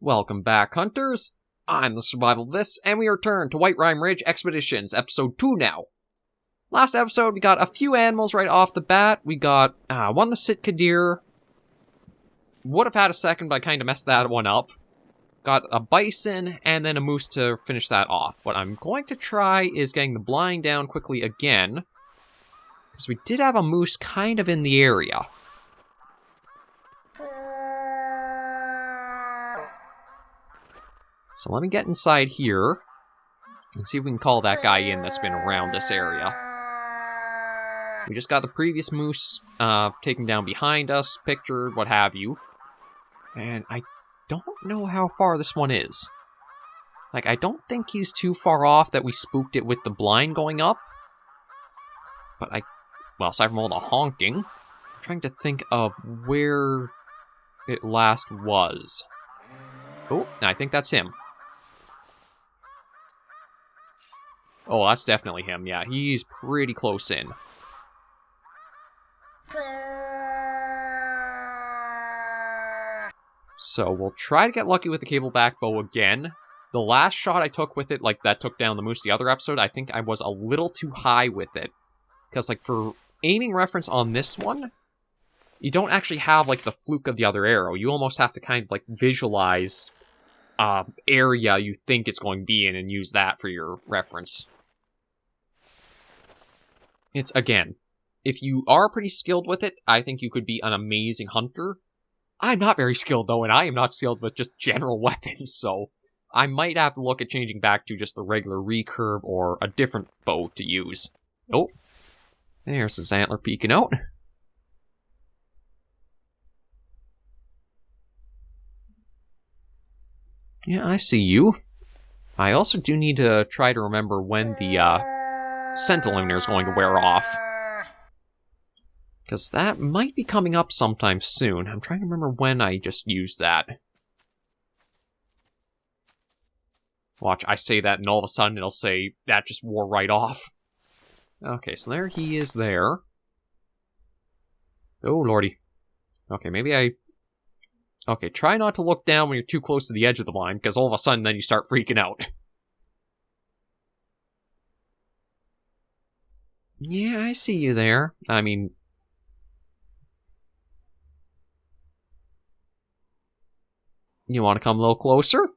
Welcome back, hunters! I'm the SurvivalVis, and we return to Whiterime Ridge Expeditions, episode 2 now. Last episode, we got a few animals right off the bat. We got one the Sitka deer. Would have had a second, but I kind of messed that one up. Got a bison, and then a moose to finish that off. What I'm going to try is getting the blind down quickly again, because we did have a moose kind of in the area. So let me get inside here and see if we can call that guy in that's been around this area. We just got the previous moose taken down behind us, pictured, what have you. And I don't know how far this one is. Like, I don't think he's too far off that we spooked it with the blind going up. But well, aside from all the honking, I'm trying to think of where it last was. Oh, I think that's him. Oh, that's definitely him. Yeah, he's pretty close in. So we'll try to get lucky with the cableback bow again. The last shot I took with it, like that took down the moose the other episode, I think I was a little too high with it. Because like for aiming reference on this one, you don't actually have like the fluke of the other arrow. You almost have to kind of like visualize area you think it's going to be in and use that for your reference. It's, again, if you are pretty skilled with it, I think you could be an amazing hunter. I'm not very skilled, though, and I am not skilled with just general weapons, so I might have to look at changing back to just the regular recurve or a different bow to use. Oh, there's his antler peeking out. Yeah, I see you. I also do need to try to remember when the scent eliminator is going to wear off. Because that might be coming up sometime soon. I'm trying to remember when I just used that. Watch, I say that and all of a sudden it'll say, that just wore right off. Okay, so there he is there. Oh, lordy. Okay, maybe okay, try not to look down when you're too close to the edge of the blind, because all of a sudden then you start freaking out. Yeah, I see you there. I mean... You want to come a little closer?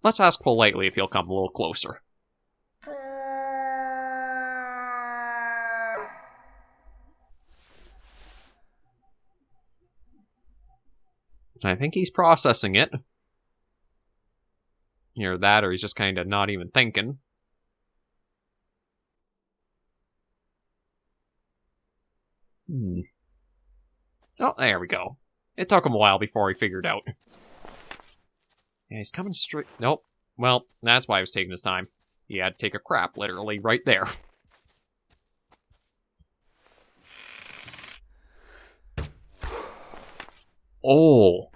Let's ask politely if he'll come a little closer. I think he's processing it. Either that, or he's just kind of not even thinking. Oh, there we go. It took him a while before he figured out. Yeah, he's coming straight... Nope. Well, that's why he was taking his time. He had to take a crap, literally, right there. Oh.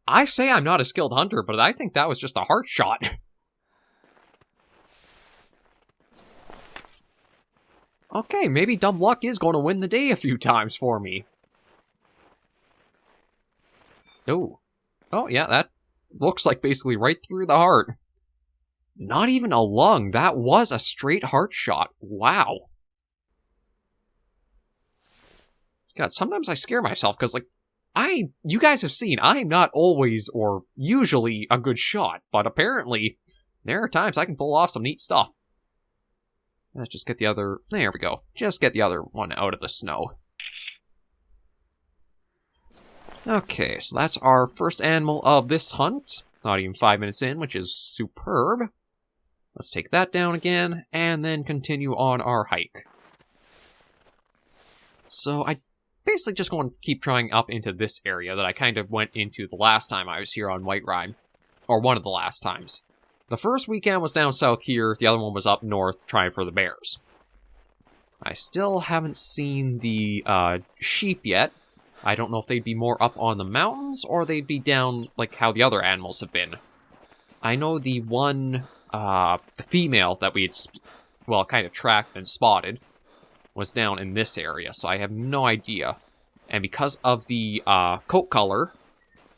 I say I'm not a skilled hunter, but I think that was just a heart shot. Okay, maybe dumb luck is going to win the day a few times for me. Oh. Oh, yeah, that looks like basically right through the heart. Not even a lung. That was a straight heart shot. Wow. God, sometimes I scare myself because, like, you guys have seen, I'm not always or usually a good shot, but apparently there are times I can pull off some neat stuff. Let's just get the other... There we go. Just get the other one out of the snow. Okay, so that's our first animal of this hunt. Not even 5 minutes in, which is superb. Let's take that down again, and then continue on our hike. So I basically just going to keep trying up into this area that I kind of went into the last time I was here on Whiterime. Or one of the last times. The first weekend was down south here, the other one was up north trying for the bears. I still haven't seen the sheep yet. I don't know if they'd be more up on the mountains, or they'd be down like how the other animals have been. I know the one, the female that we had, well, kind of tracked and spotted, was down in this area, so I have no idea. And because of the coat color,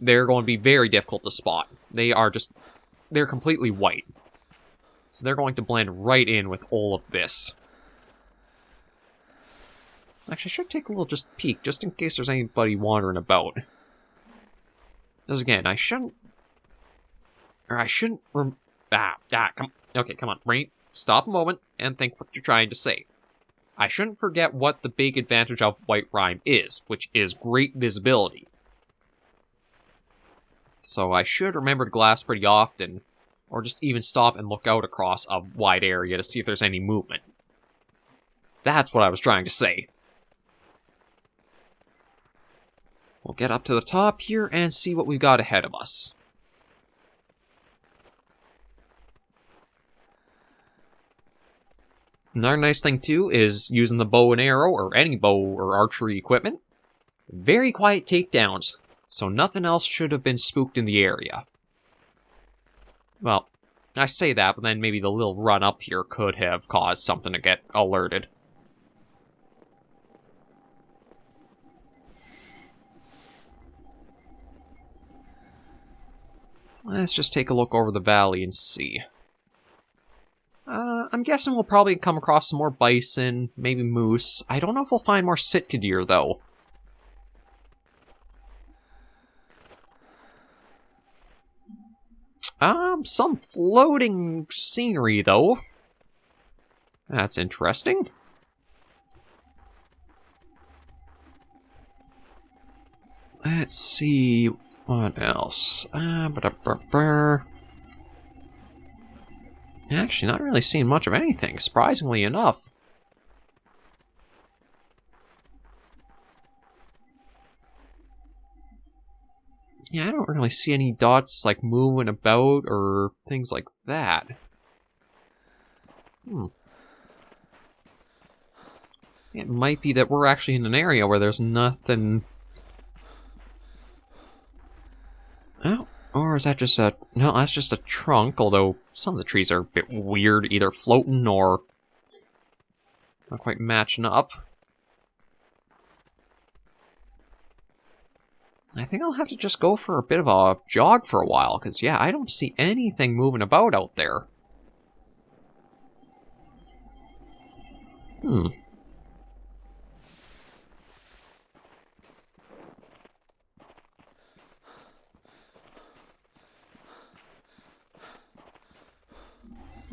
they're going to be very difficult to spot. They're completely white. So they're going to blend right in with all of this. Actually, I should take a little just peek, just in case there's anybody wandering about. Because again, I shouldn't... come on, Rain, stop a moment and think what you're trying to say. I shouldn't forget what the big advantage of Whiterime is, which is great visibility. So I should remember to glass pretty often, or just even stop and look out across a wide area to see if there's any movement. That's what I was trying to say. We'll get up to the top here and see what we've got ahead of us. Another nice thing, too, is using the bow and arrow, or any bow or archery equipment. Very quiet takedowns, so nothing else should have been spooked in the area. Well, I say that, but then maybe the little run up here could have caused something to get alerted. Let's just take a look over the valley and see. I'm guessing we'll probably come across some more bison, maybe moose. I don't know if we'll find more Sitka deer, though. Some floating scenery, though. That's interesting. Let's see what else. Actually, not really seeing much of anything, surprisingly enough. Yeah, I don't really see any dots, like, moving about or things like that. It might be that we're actually in an area where there's nothing... Oh, or is that just a... No, that's just a trunk, although some of the trees are a bit weird, either floating or not quite matching up. I think I'll have to just go for a bit of a jog for a while, because, yeah, I don't see anything moving about out there.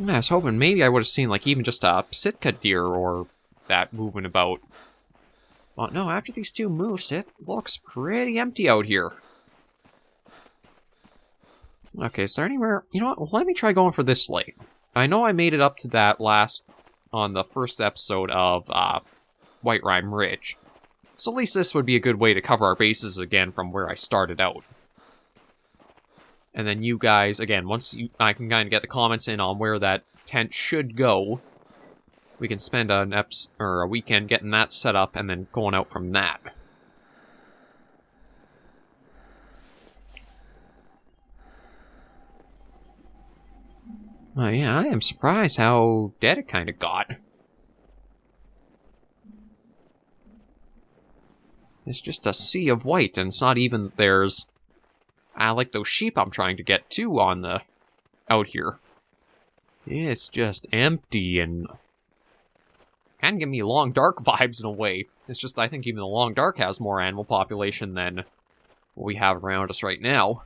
I was hoping maybe I would have seen, like, even just a Sitka deer or that moving about. Well, no, after these two moose, it looks pretty empty out here. Okay, is there anywhere... You know what? Let me try going for this lake. I know I made it up to that on the first episode of Whiterime Ridge. So at least this would be a good way to cover our bases again from where I started out. And then you guys, again, I can kind of get the comments in on where that tent should go, we can spend a weekend getting that set up and then going out from that. Well, yeah, I am surprised how dead it kind of got. It's just a sea of white, and it's not even that there's... I like those sheep I'm trying to get to out here. It's just empty and kind of give me Long Dark vibes in a way. It's just I think even the Long Dark has more animal population than what we have around us right now.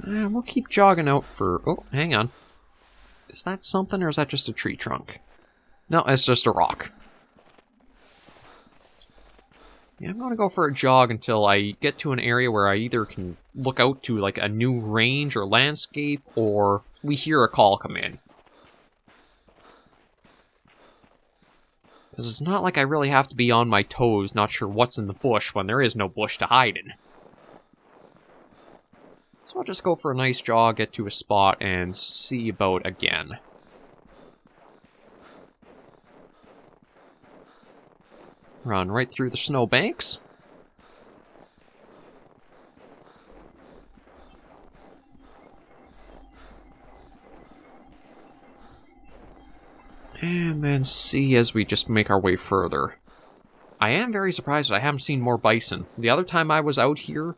We'll keep jogging out for... Oh, hang on. Is that something, or is that just a tree trunk? No, it's just a rock. Yeah, I'm gonna go for a jog until I get to an area where I either can look out to, like, a new range or landscape, or we hear a call come in. Because it's not like I really have to be on my toes, not sure what's in the bush when there is no bush to hide in. So I'll just go for a nice jog, get to a spot, and see about again. Run right through the snowbanks. And then see as we just make our way further. I am very surprised that I haven't seen more bison. The other time I was out here,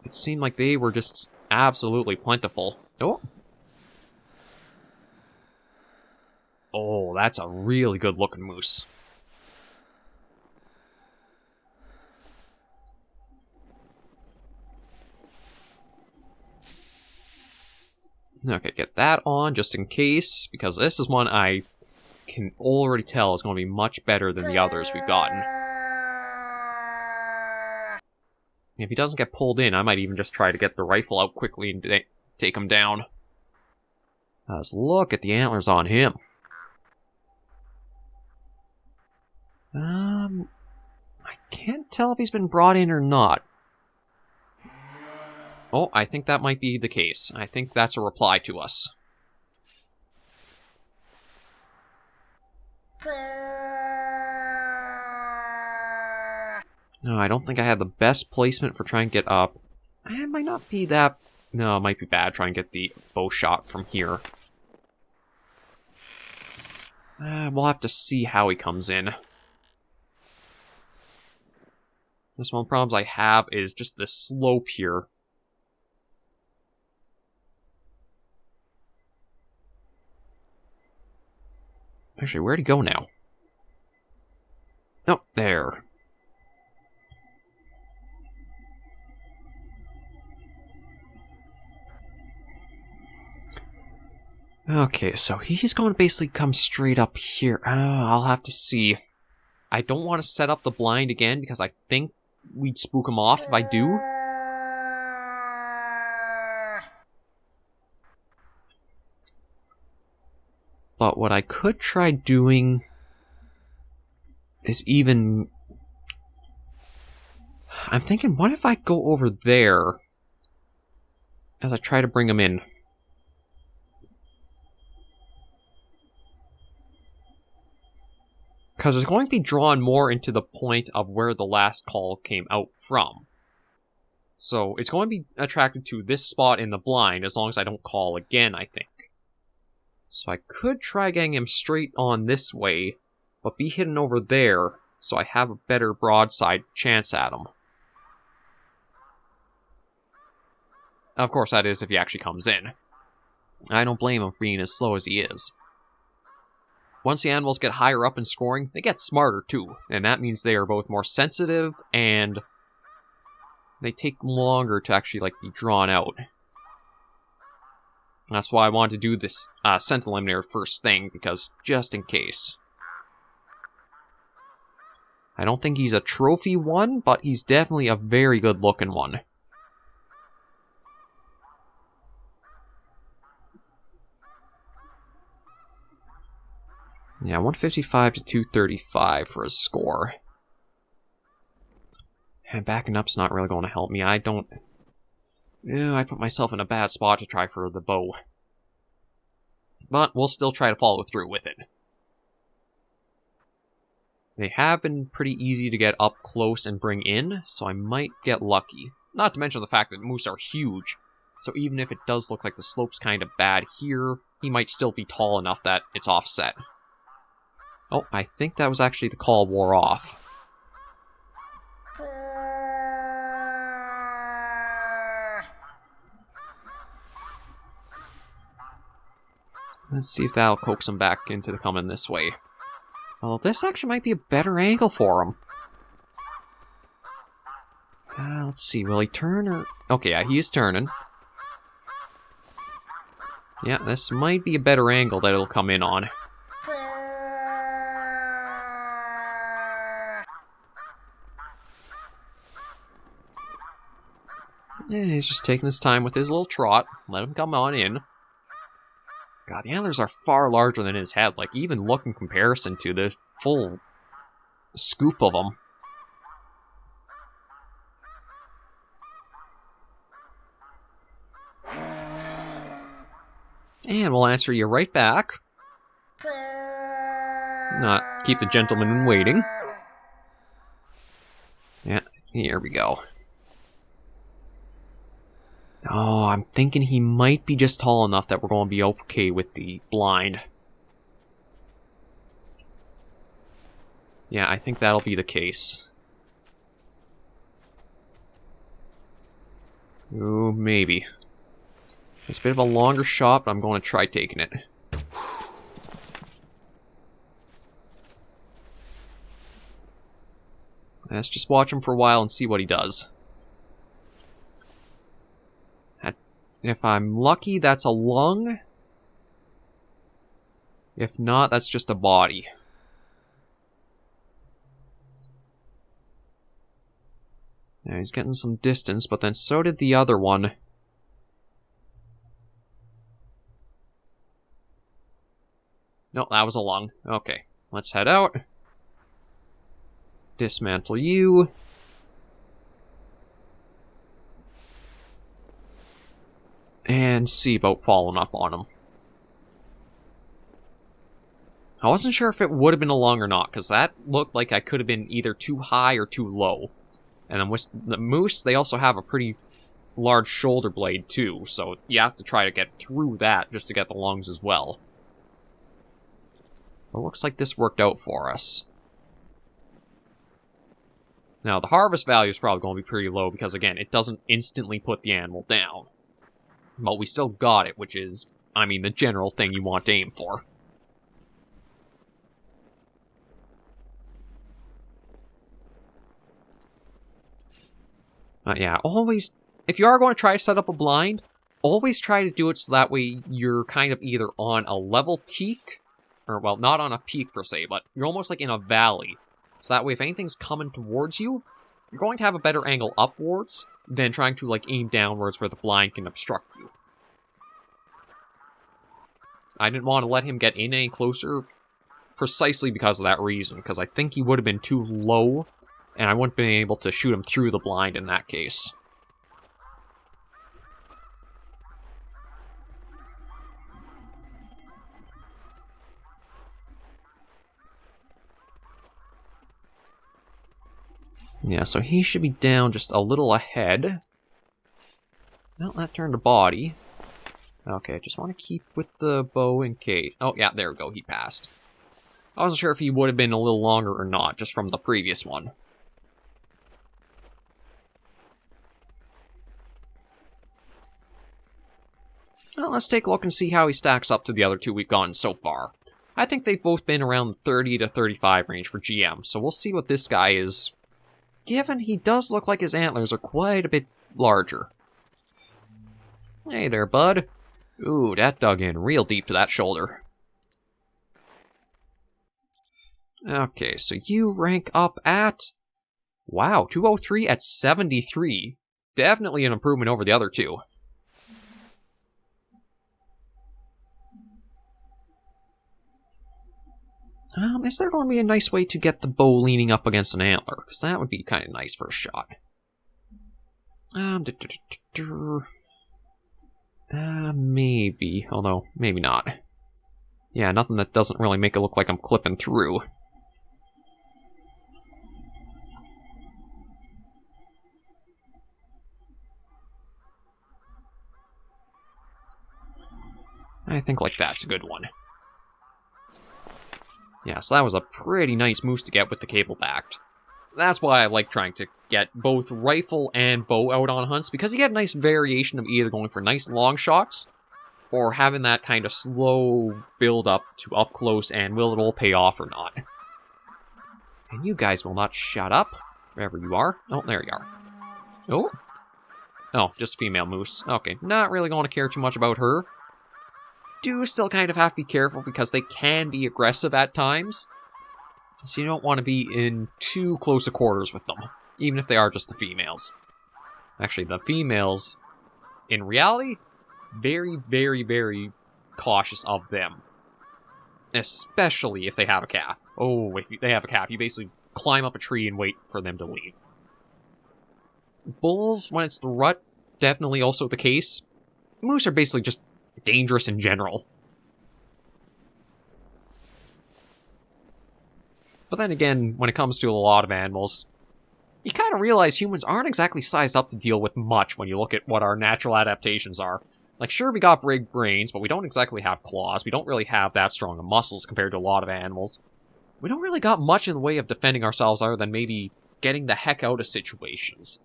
it seemed like they were just absolutely plentiful. Oh. Oh, that's a really good looking moose. Okay, get that on just in case, because this is one I can already tell is going to be much better than the others we've gotten. If he doesn't get pulled in, I might even just try to get the rifle out quickly and take him down. Let's look at the antlers on him. I can't tell if he's been brought in or not. Oh, I think that might be the case. I think that's a reply to us. No, I don't think I had the best placement for trying to get up. It might not be that... No, it might be bad trying to get the bow shot from here. We'll have to see how he comes in. This one of the problems I have is just the slope here. Actually, where'd he go now? Oh, there. Okay, so he's going to basically come straight up here. I'll have to see. I don't want to set up the blind again because I think we'd spook him off if I do. But what I could try doing is even... I'm thinking, what if I go over there as I try to bring him in? Because it's going to be drawn more into the point of where the last call came out from. So it's going to be attracted to this spot in the blind as long as I don't call again, I think. So I could try getting him straight on this way, but be hidden over there, so I have a better broadside chance at him. Of course, that is if he actually comes in. I don't blame him for being as slow as he is. Once the animals get higher up in scoring, they get smarter too, and that means they are both more sensitive, and they take longer to actually, be drawn out. That's why I wanted to do this scent eliminator first thing, because just in case. I don't think he's a trophy one, but he's definitely a very good looking one. Yeah, 155 to 235 for his score. And backing up's not really going to help me. I put myself in a bad spot to try for the bow. But we'll still try to follow through with it. They have been pretty easy to get up close and bring in, so I might get lucky. Not to mention the fact that moose are huge, so even if it does look like the slope's kind of bad here, he might still be tall enough that it's offset. Oh, I think that was actually the call wore off. Let's see if that'll coax him back into the coming this way. Well, this actually might be a better angle for him. Let's see, will he turn or... Okay, yeah, he is turning. Yeah, this might be a better angle that it'll come in on. Yeah, he's just taking his time with his little trot. Let him come on in. God, the antlers are far larger than his head. Even look in comparison to the full scoop of them. And we'll answer you right back. Not keep the gentleman waiting. Yeah, here we go. Oh, I'm thinking he might be just tall enough that we're going to be okay with the blind. Yeah, I think that'll be the case. Ooh, maybe. It's a bit of a longer shot, but I'm going to try taking it. Let's just watch him for a while and see what he does. If I'm lucky, that's a lung. If not, that's just a body. Yeah, he's getting some distance, but then so did the other one. No, that was a lung. Okay, let's head out. Dismantle you. And see about following up on him. I wasn't sure if it would have been a lung or not, because that looked like I could have been either too high or too low. And then with the moose, they also have a pretty large shoulder blade too, so you have to try to get through that just to get the lungs as well. But it looks like this worked out for us. Now, the harvest value is probably going to be pretty low because, again, it doesn't instantly put the animal down. But we still got it, which is, I mean, the general thing you want to aim for. Yeah, always, if you are going to try to set up a blind, always try to do it so that way you're kind of either on a level peak, or, well, not on a peak per se, but you're almost like in a valley. So that way if anything's coming towards you, you're going to have a better angle upwards than trying to, like, aim downwards where the blind can obstruct you. I didn't want to let him get in any closer precisely because of that reason, because I think he would have been too low, and I wouldn't have been able to shoot him through the blind in that case. Yeah, so he should be down just a little ahead. No, that turned to body. Okay, I just want to keep with the bow in case. Oh, yeah, there we go, he passed. I wasn't sure if he would have been a little longer or not, just from the previous one. Well, let's take a look and see how he stacks up to the other two we've gotten so far. I think they've both been around the 30 to 35 range for GM, so we'll see what this guy is. Given he does look like his antlers are quite a bit larger. Hey there, bud. Ooh, that dug in real deep to that shoulder. Okay, so you rank up at... Wow, 203 at 73. Definitely an improvement over the other two. Is there going to be a nice way to get the bow leaning up against an antler? Because that would be kind of nice for a shot. Maybe. Although, maybe not. Yeah, nothing that doesn't really make it look like I'm clipping through. I think like that's a good one. Yeah, so that was a pretty nice moose to get with the cable backed. That's why I like trying to get both rifle and bow out on hunts, because you get a nice variation of either going for nice long shots, or having that kind of slow build up to up close and will it all pay off or not. And you guys will not shut up, wherever you are. Oh, there you are. Oh. Oh, just a female moose. Okay, not really going to care too much about her. Do still kind of have to be careful because they can be aggressive at times. So you don't want to be in too close a quarters with them, even if they are just the females. Actually, the females, in reality, very, very, very cautious of them. Especially if they have a calf. Oh, if they have a calf, you basically climb up a tree and wait for them to leave. Bulls, when it's the rut, definitely also the case. Moose are basically just dangerous in general. But then again, when it comes to a lot of animals, you kind of realize humans aren't exactly sized up to deal with much when you look at what our natural adaptations are. Like, sure, we got big brains, but we don't exactly have claws. We don't really have that strong of muscles compared to a lot of animals. we don't really got much in the way of defending ourselves other than maybe getting the heck out of situations.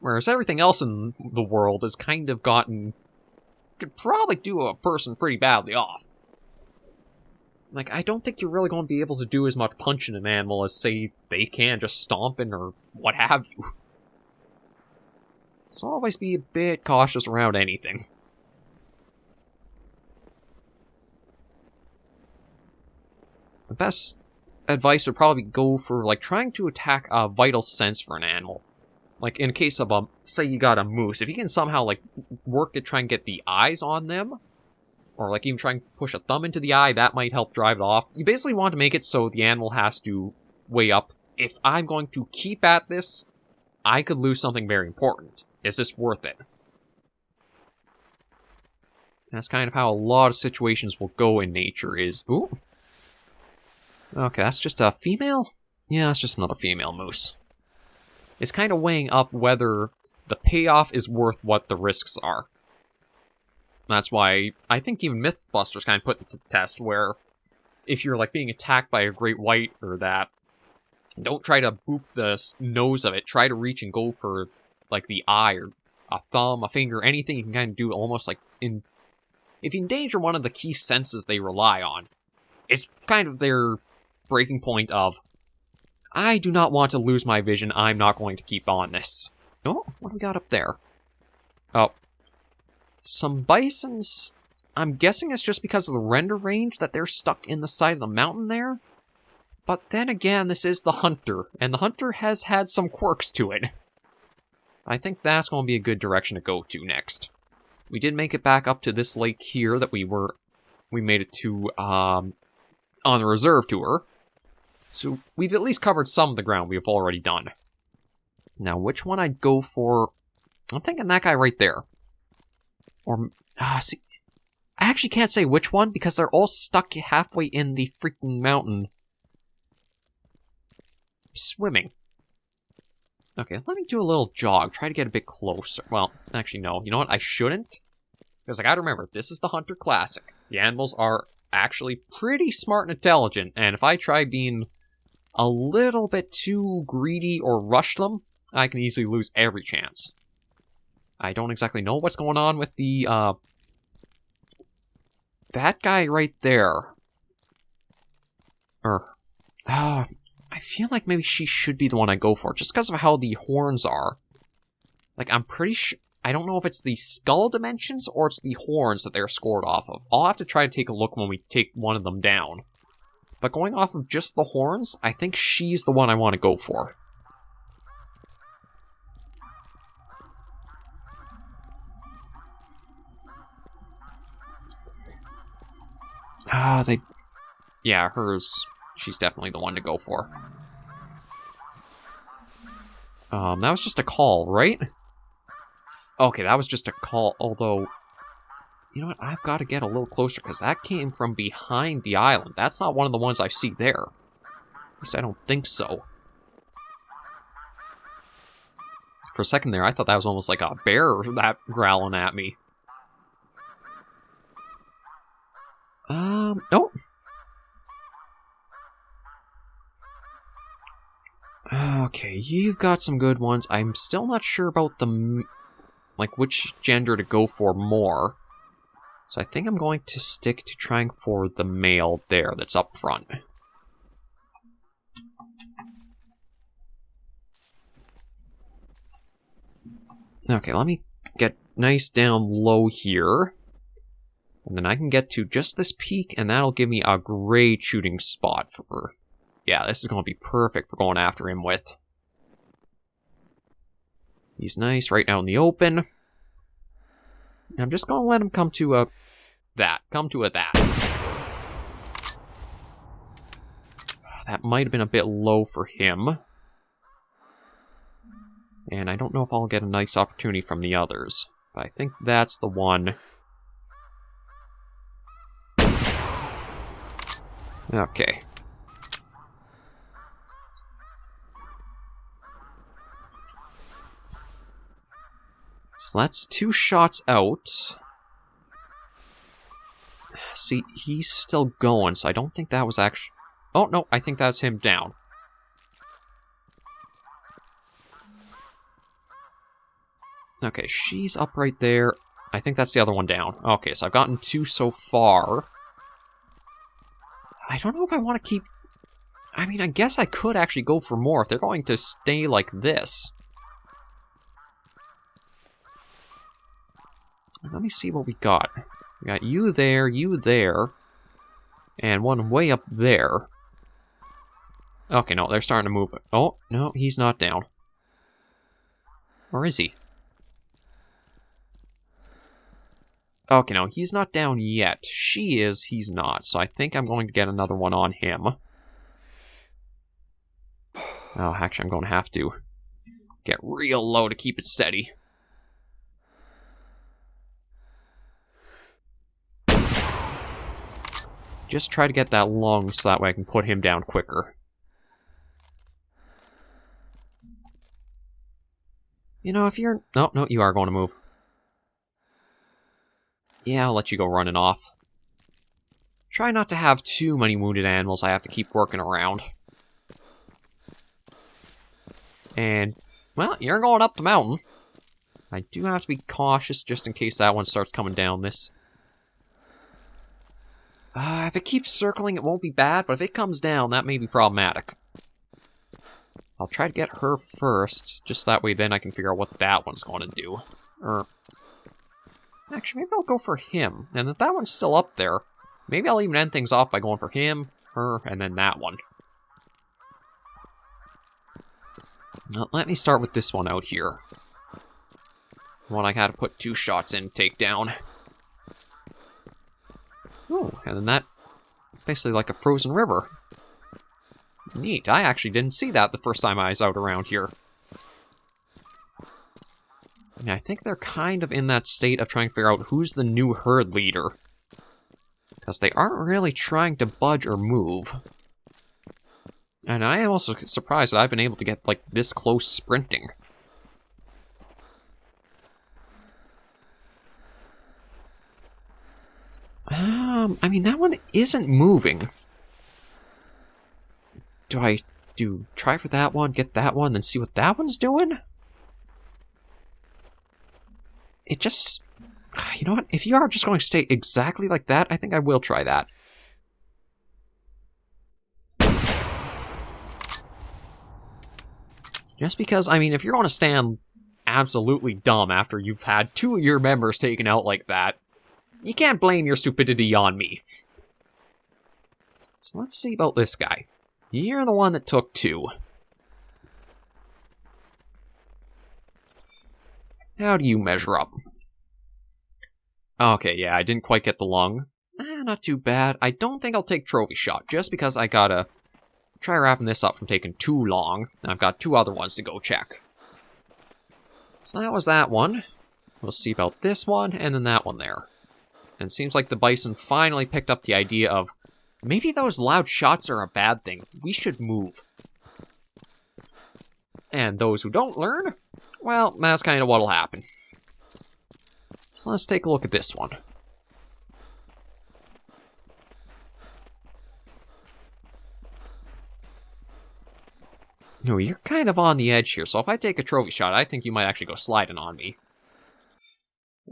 Whereas everything else in the world has kind of could probably do a person pretty badly off. Like, I don't think you're really going to be able to do as much punching an animal as, say, they can just stomping or what have you. So always be a bit cautious around anything. The best advice would probably go for, like, trying to attack a vital sense for an animal. Like, in case of say you got a moose, if you can somehow, like, work to try and get the eyes on them, or, like, even try and push a thumb into the eye, that might help drive it off. You basically want to make it so the animal has to weigh up, if I'm going to keep at this, I could lose something very important. Is this worth it? That's kind of how a lot of situations will go in nature is... Ooh. Okay, that's just a female? Yeah, that's just another female moose. It's kind of weighing up whether the payoff is worth what the risks are. That's why I think even Mythbusters kind of put it to the test, where if you're, like, being attacked by a great white or that, don't try to boop the nose of it. Try to reach and go for, like, the eye or a thumb, a finger, anything you can kind of do almost like in... If you endanger one of the key senses they rely on, it's kind of their breaking point of, I do not want to lose my vision, I'm not going to keep on this. Oh, what do we got up there? Oh. Some bisons... I'm guessing it's just because of the render range that they're stuck in the side of the mountain there. But then again, this is the Hunter, and the Hunter has had some quirks to it. I think that's going to be a good direction to go to next. We did make it back up to this lake here that we made it to on the reserve tour. So we've at least covered some of the ground we have already done. Now, which one I'd go for... I'm thinking that guy right there. Or, see, I actually can't say which one, because they're all stuck halfway in the freaking mountain. Swimming. Okay, let me do a little jog, try to get a bit closer. Well, actually, no. You know what? I shouldn't. Because I gotta remember, this is the Hunter Classic. The animals are actually pretty smart and intelligent, and if I try being a little bit too greedy or rush them, I can easily lose every chance. I don't exactly know what's going on with the, that guy right there. I feel like maybe she should be the one I go for, just because of how the horns are. Like, I'm pretty sure... I don't know if it's the skull dimensions or it's the horns that they're scored off of. I'll have to try to take a look when we take one of them down. But going off of just the horns, I think she's the one I want to go for. Yeah, hers... She's definitely the one to go for. That was just a call, right? Okay, that was just a call, although... You know what? I've got to get a little closer, because that came from behind the island. That's not one of the ones I see there. At least I don't think so. For a second there, I thought that was almost like a bear that growling at me. Oh! Okay, you've got some good ones. I'm still not sure about the... like, which gender to go for more. So I think I'm going to stick to trying for the male there that's up front. Okay, let me get nice down low here. And then I can get to just this peak, and that'll give me a great shooting spot for... Yeah, this is going to be perfect for going after him with. He's nice right out in the open. I'm just going to let him come to a... that. Come to a that. That might have been a bit low for him. And I don't know if I'll get a nice opportunity from the others. But I think that's the one. Okay. So that's 2 shots out. See, he's still going, so I don't think that was actually... Oh, no, I think that's him down. Okay, she's up right there. I think that's the other one down. Okay, so I've gotten 2 so far. I don't know if I want to keep... I mean, I guess I could actually go for more if they're going to stay like this. Let me see what we got. We got you there, and one way up there. Okay, no, they're starting to move it. Oh, no, he's not down. Or is he? Okay, no, he's not down yet. She is, he's not. So I think I'm going to get another one on him. Oh, actually, I'm going to have to get real low to keep it steady. Just try to get that lung so that way I can put him down quicker. You know, if you're... No, no, you are going to move. Yeah, I'll let you go running off. Try not to have too many wounded animals I have to keep working around. And, well, you're going up the mountain. I do have to be cautious just in case that one starts coming down this. If it keeps circling, it won't be bad, but if it comes down, that may be problematic. I'll try to get her first, just that way then I can figure out what that one's going to do. Actually, maybe I'll go for him, and if that one's still up there, maybe I'll even end things off by going for him, her, and then that one. Now, let me start with this one out here. The one I had to put 2 shots in, take down. Ooh, and then that, basically like a frozen river. Neat, I actually didn't see that the first time I was out around here. And I think they're kind of in that state of trying to figure out who's the new herd leader. Because they aren't really trying to budge or move. And I am also surprised that I've been able to get, like, this close sprinting. I mean, that one isn't moving. Do I try for that one, get that one, then see what that one's doing? It just... You know what? If you are just going to stay exactly like that, I think I will try that. Just because, I mean, if you're going to stand absolutely dumb after you've had 2 of your members taken out like that, you can't blame your stupidity on me. So let's see about this guy. You're the one that took 2. How do you measure up? Okay, yeah, I didn't quite get the lung. Not too bad. I don't think I'll take trophy shot, just because I gotta try wrapping this up from taking too long. And I've got 2 other ones to go check. So that was that one. We'll see about this one, and then that one there. And it seems like the bison finally picked up the idea of, maybe those loud shots are a bad thing. We should move. And those who don't learn, well, that's kind of what'll happen. So let's take a look at this one. No, you're kind of on the edge here, so if I take a trophy shot, I think you might actually go sliding on me.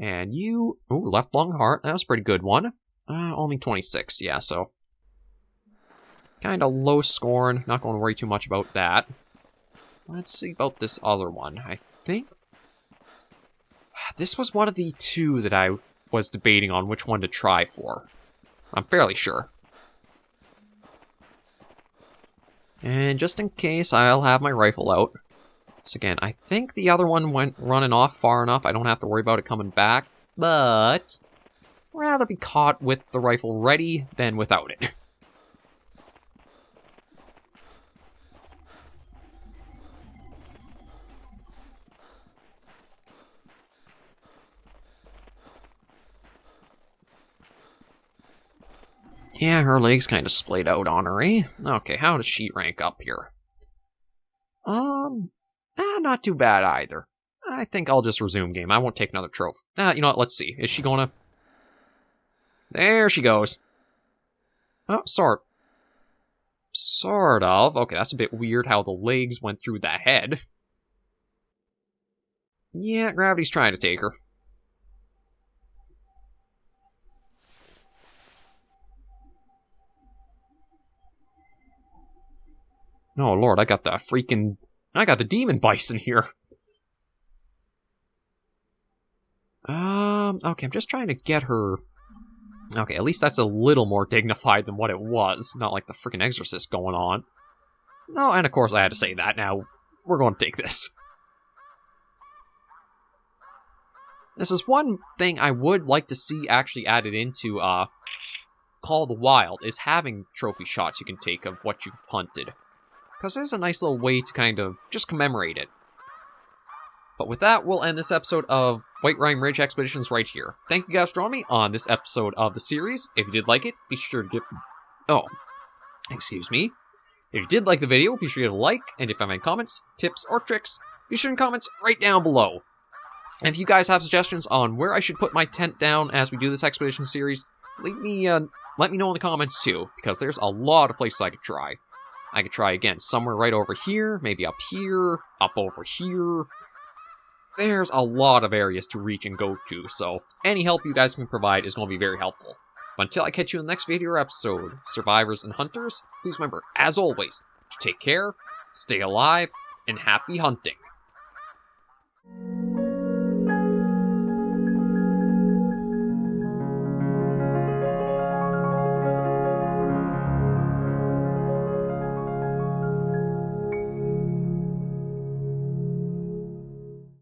And you... Ooh, left lung heart. That was a pretty good one. Only 26, yeah, so... Kind of low scoring. Not going to worry too much about that. Let's see about this other one. I think... This was one of the 2 that I was debating on which one to try for. I'm fairly sure. And just in case, I'll have my rifle out. So again, I think the other one went running off far enough I don't have to worry about it coming back. But... rather be caught with the rifle ready than without it. Yeah, her legs kind of splayed out on her, eh? Okay, how does she rank up here? Not too bad either. I think I'll just resume game. I won't take another trophy. You know what, let's see. Is she gonna... There she goes. Oh, sort of. Okay, that's a bit weird how the legs went through the head. Yeah, gravity's trying to take her. Oh, Lord, I got the demon bison here. Okay, I'm just trying to get her... Okay, at least that's a little more dignified than what it was. Not like the freaking exorcist going on. No, and of course I had to say that. Now, we're going to take this. This is one thing I would like to see actually added into Call of the Wild, is having trophy shots you can take of what you've hunted. Because there's a nice little way to kind of just commemorate it. But with that, we'll end this episode of Whiterime Ridge Expeditions right here. Thank you guys for joining me on this episode of the series. If you did like it, be sure to give... Oh, excuse me. If you did like the video, be sure to like, and if you have any comments, tips, or tricks, be sure to comments right down below. And if you guys have suggestions on where I should put my tent down as we do this expedition series, let me know in the comments too, because there's a lot of places I could try. I could try again somewhere right over here, maybe up here, up over here. There's a lot of areas to reach and go to, so any help you guys can provide is going to be very helpful. But until I catch you in the next video or episode, survivors and hunters, please remember, as always, to take care, stay alive, and happy hunting.